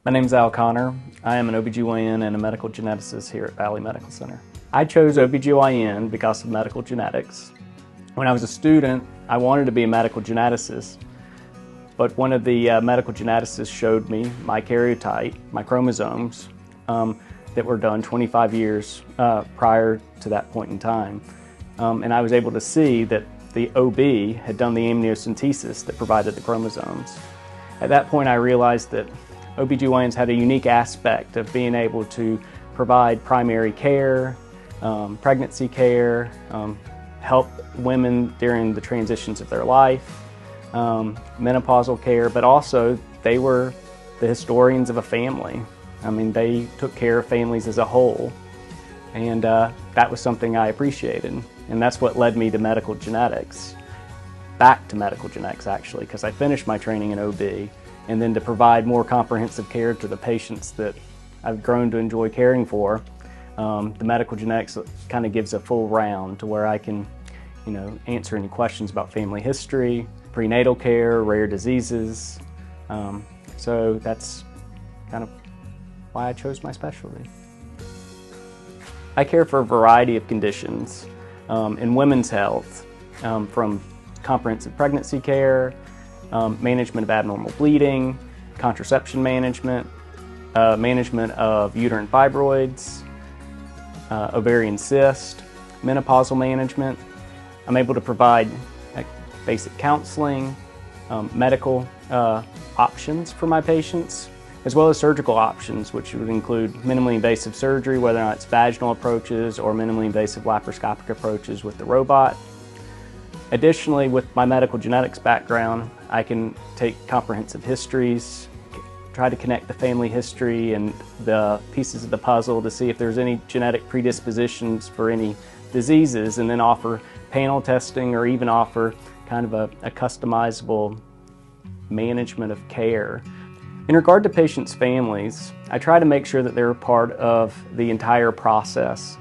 My name is Al Connor. I am an OBGYN and a medical geneticist here at Valley Medical Center. I chose OBGYN because of medical genetics. When I was a student, I wanted to be a medical geneticist, but one of the medical geneticists showed me my karyotype, my chromosomes, that were done 25 years prior to that point in time. And I was able to see that the OB had done the amniocentesis that provided the chromosomes. At that point, I realized that OBGYNs had a unique aspect of being able to provide primary care, pregnancy care, help women during the transitions of their life, menopausal care, but also they were the historians of a family. I mean, they took care of families as a whole, and that was something I appreciated, and that's what led me to medical genetics, back to medical genetics actually, because I finished my training in OB, and then to provide more comprehensive care to the patients that I've grown to enjoy caring for. The medical genetics kind of gives a full round to where I can, answer any questions about family history, prenatal care, rare diseases. So that's kind of why I chose my specialty. I care for a variety of conditions in women's health, from comprehensive pregnancy care, management of abnormal bleeding, contraception management, management of uterine fibroids, ovarian cyst, menopausal management. I'm able to provide basic counseling, medical options for my patients, as well as surgical options, which would include minimally invasive surgery, whether or not it's vaginal approaches or minimally invasive laparoscopic approaches with the robot. Additionally, with my medical genetics background, I can take comprehensive histories, try to connect the family history and the pieces of the puzzle to see if there's any genetic predispositions for any diseases, and then offer panel testing or even offer kind of a customizable management of care. In regard to patients' families, I try to make sure that they're a part of the entire process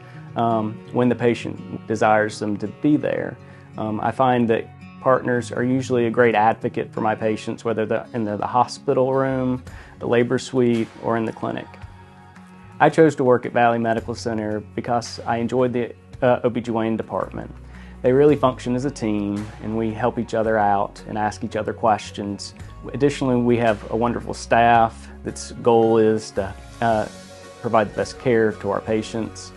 when the patient desires them to be there. I find that partners are usually a great advocate for my patients, whether they're in the hospital room, the labor suite, or in the clinic. I chose to work at Valley Medical Center because I enjoyed the OBGYN department. They really function as a team, and we help each other out and ask each other questions. Additionally, we have a wonderful staff that's goal is to provide the best care to our patients,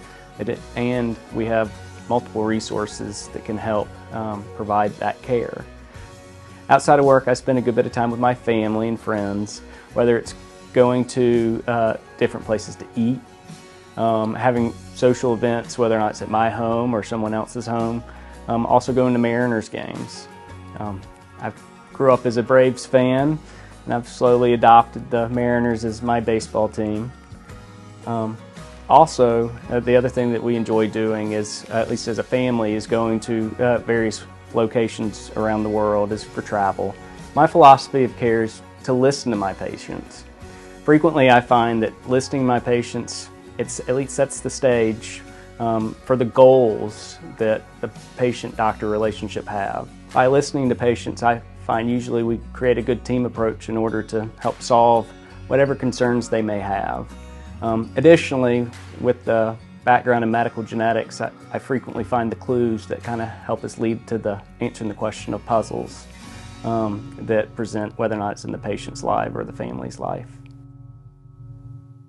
and we have multiple resources that can help provide that care. Outside of work, I spend a good bit of time with my family and friends, whether it's going to different places to eat, having social events, whether or not it's at my home or someone else's home, also going to Mariners games. I grew up as a Braves fan, and I've slowly adopted the Mariners as my baseball team. Also, the other thing that we enjoy doing is, at least as a family, is going to various locations around the world is for travel. My philosophy of care is to listen to my patients. Frequently, I find that listening to my patients, at least sets the stage for the goals that the patient-doctor relationship have. By listening to patients, I find usually we create a good team approach in order to help solve whatever concerns they may have. Additionally, with the background in medical genetics, I frequently find the clues that kind of help us lead to answering the question of puzzles that present whether or not it's in the patient's life or the family's life.